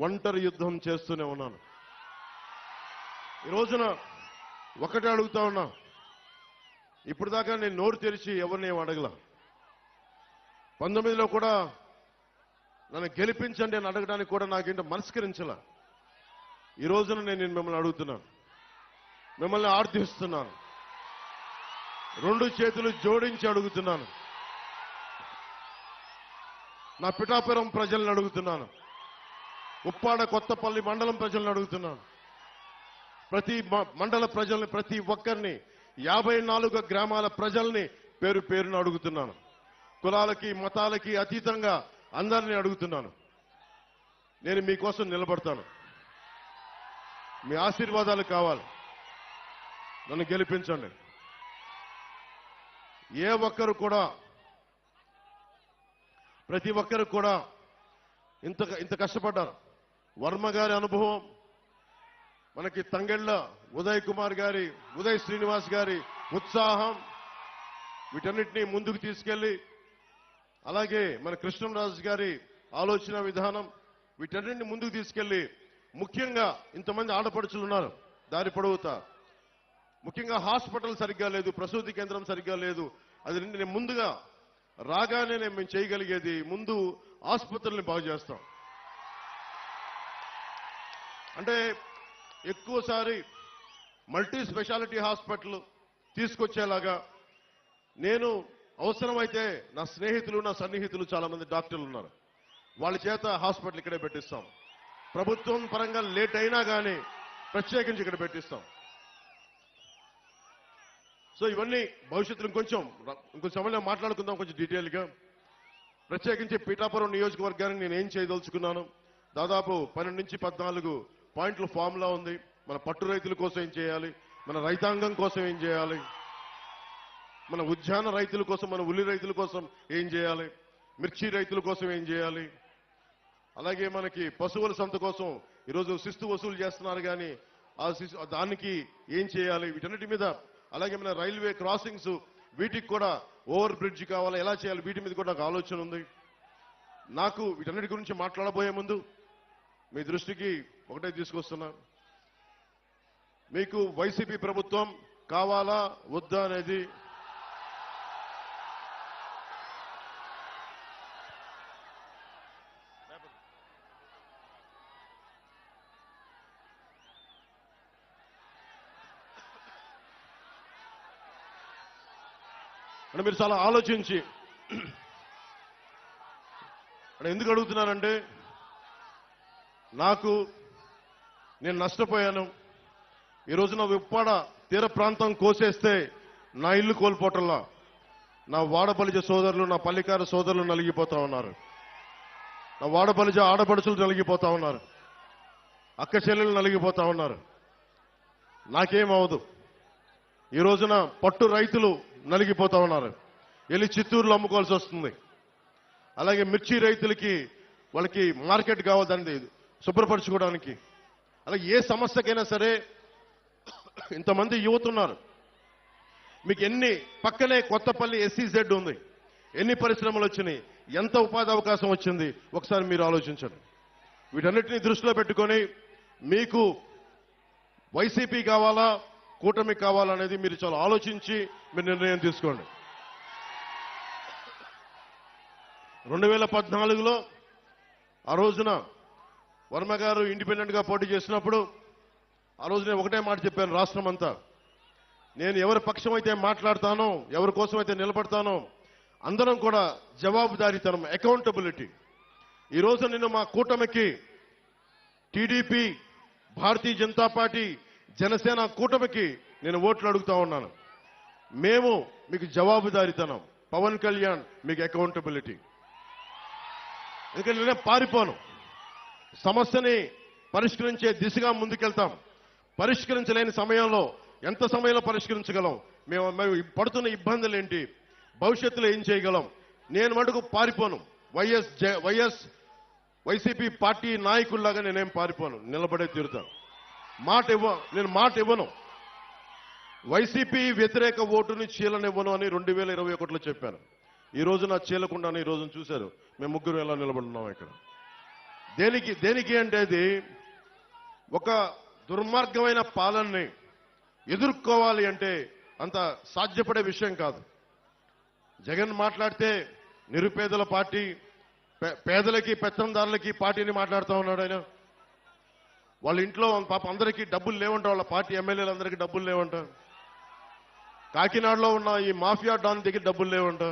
ఒంటరి యుద్ధం చేస్తూనే ఉన్నాను. ఈ రోజున ఒకటే అడుగుతా ఉన్నా, ఇప్పుడు దాకా నేను నోరు తెరిచి ఎవరిని ఏం అడగల. 19లో కూడా నన్ను గెలిపించండి అని అడగడానికి కూడా నాకేంటో మనస్కరించలా. ఈ రోజున నేను మిమ్మల్ని అడుగుతున్నాను, మిమ్మల్ని ఆర్థిస్తున్నాను, 2 చేతులు జోడించి అడుగుతున్నాను. నా పిఠాపురం ప్రజలను అడుగుతున్నాను, ఉప్పాడ కొత్తపల్లి మండలం ప్రజలను అడుగుతున్నాను, ప్రతి మండల ప్రజల్ని, ప్రతి ఒక్కరిని, 54 గ్రామాల ప్రజల్ని పేరు పేరును అడుగుతున్నాను. కులాలకి మతాలకి అతీతంగా అందరినీ అడుగుతున్నాను. నేను మీకోసం నిలబడతాను. మీ ఆశీర్వాదాలు కావాలి. నన్ను గెలిపించండి. ఏ ఒక్కరు కూడా, ప్రతి ఒక్కరు కూడా ఇంత కష్టపడ్డారు. వర్మ గారి అనుభవం, మనకి తంగెళ్ళ ఉదయ్ కుమార్ గారి, ఉదయ్ శ్రీనివాస్ గారి ఉత్సాహం, వీటన్నిటినీ ముందుకు తీసుకెళ్లి, అలాగే మన కృష్ణరాజు గారి ఆలోచన విధానం, వీటన్నిటిని ముందుకు తీసుకెళ్లి, ముఖ్యంగా ఇంతమంది ఆడపడుచులు ఉన్నారు దారి పొడవుతా. ముఖ్యంగా హాస్పిటల్ సరిగ్గా లేదు, ప్రసూతి కేంద్రం సరిగ్గా లేదు. అది నేను ముందుగా రాగానే మేము చేయగలిగేది ముందు ఆసుపత్రుల్ని బాగు చేస్తాం. అంటే ఎక్కువసారి మల్టీ స్పెషాలిటీ హాస్పిటల్ తీసుకొచ్చేలాగా నేను అవసరమైతే నా స్నేహితులు, నా సన్నిహితులు చాలా మంది డాక్టర్లు ఉన్నారు, వాళ్ళ చేత హాస్పిటల్ ఇక్కడే పెట్టిస్తాం. ప్రభుత్వం పరంగా లేట్ అయినా కానీ ప్రత్యేకించి ఇక్కడ పెట్టిస్తాం. సో ఇవన్నీ భవిష్యత్తులో ఇంకొంచెం సమయంలో మాట్లాడుకుందాం కొంచెం డీటెయిల్గా. ప్రత్యేకించి పీఠాపురం నియోజకవర్గానికి నేను ఏం చేయదలుచుకున్నాను, దాదాపు 12 నుంచి 14 పాయింట్ల ఫార్ములా ఉంది. మన పట్టు రైతుల కోసం ఏం చేయాలి, మన రైతాంగం కోసం ఏం చేయాలి, మన ఉద్యాన రైతుల కోసం, మన ఉల్లి రైతుల కోసం ఏం చేయాలి, మిర్చి రైతుల కోసం ఏం చేయాలి, అలాగే మనకి పశువుల సంత కోసం ఈరోజు శిస్తు వసూలు చేస్తున్నారు కానీ దానికి ఏం చేయాలి, వీటన్నిటి మీద, అలాగే మన రైల్వే క్రాసింగ్స్, వీటికి కూడా ఓవర్ బ్రిడ్జ్ కావాలి, ఎలా చేయాలి, వీటి మీద కూడా నాకు ఆలోచన ఉంది. నాకు వీటన్నిటి గురించి మాట్లాడబోయే ముందు మీ దృష్టికి ఒకటే తీసుకొస్తున్నా, మీకు వైసీపీ ప్రభుత్వం కావాలా వద్దా అనేది అంటే మీరు చాలా ఆలోచించి, ఎందుకు అడుగుతున్నానంటే నేను నష్టపోయాను. ఈ రోజున ఉప్పాడ తీర ప్రాంతం కోసేస్తే నా ఇల్లు కోల్పోవటంలా నా వాడబలిజ సోదరులు, నా పల్లికార సోదరులు నలిగిపోతా ఉన్నారు, నా వాడబలిజ ఆడపడుచులు నలిగిపోతా ఉన్నారు, అక్క చెల్లెలు నలిగిపోతా ఉన్నారు. నాకేమవదు. ఈ రోజున పట్టు రైతులు నలిగిపోతా ఉన్నారు, వెళ్ళి చిత్తూరులో అమ్ముకోవాల్సి వస్తుంది. అలాగే మిర్చి రైతులకి వాళ్ళకి మార్కెట్ కావాలి దాన్ని శుభ్రపరచుకోవడానికి. అలాగే ఏ సమస్యకైనా సరే ఇంతమంది యువత ఉన్నారు. మీకు పక్కనే కొత్తపల్లి SEZ ఉంది, ఎన్ని పరిశ్రమలు వచ్చినాయి, ఎంత ఉపాధి అవకాశం వచ్చింది, ఒకసారి మీరు ఆలోచించండి. వీటన్నిటిని దృష్టిలో పెట్టుకొని మీకు వైసీపీ కావాలా కూటమి కావాలనేది మీరు చాలా ఆలోచించి మీరు నిర్ణయం తీసుకోండి. 2014లో ఆ రోజున వర్మ గారు ఇండిపెండెంట్ గా పోటీ చేసినప్పుడు ఆ రోజు నేను ఒకటే మాట చెప్పాను, రాష్ట్రం అంతా నేను ఎవరి పక్షం అయితే మాట్లాడతానో, ఎవరి కోసం అయితే నిలబడతానో అందరం కూడా జవాబుదారీతనం, అకౌంటబిలిటీ. ఈ రోజు నేను మా కూటమికి టీడీపీ, భారతీయ జనతా పార్టీ, జనసేన కూటమికి నేను ఓట్లు అడుగుతా ఉన్నాను. మేము మీకు జవాబుదారీతనం, పవన్ కళ్యాణ్ మీకు అకౌంటబిలిటీ. ఎందుకంటే నేనే పారిపోను, సమస్యని పరిష్కరించే దిశగా ముందుకెళ్తాం. పరిష్కరించలేని సమయంలో ఎంత సమయంలో పరిష్కరించగలం, మేము పడుతున్న ఇబ్బందులు ఏంటి, భవిష్యత్తులో ఏం చేయగలం, నేను మటుకు పారిపోను. వైసీపీ పార్టీ నాయకుల్లాగా నేనేం పారిపోను, నిలబడే తీరుతాను. నేను మాట ఇవ్వను. వైసీపీ వ్యతిరేక ఓటుని చీలనివ్వను అని 2021లో చెప్పాను. ఈ రోజు నా చీలకుండానే ఈ రోజును చూశారు మేము ముగ్గురు ఎలా నిలబడున్నాం ఇక్కడ. దేనికి దేనికి అంటే ఇది ఒక దుర్మార్గమైన పాలనని ఎదుర్కోవాలి అంటే అంత సాధ్యపడే విషయం కాదు. జగన్ మాట్లాడితే నిరుపేదల పార్టీ, పేదలకి పెత్తందారులకి పార్టీని మాట్లాడుతూ ఉన్నాడు ఆయన. వాళ్ళ ఇంట్లో పాప అందరికీ డబ్బులు లేవంట, వాళ్ళ పార్టీ ఎమ్మెల్యేలందరికీ డబ్బులు లేవంట, కాకినాడలో ఉన్న ఈ మాఫియా డాన్ దగ్గర డబ్బులు లేవంట.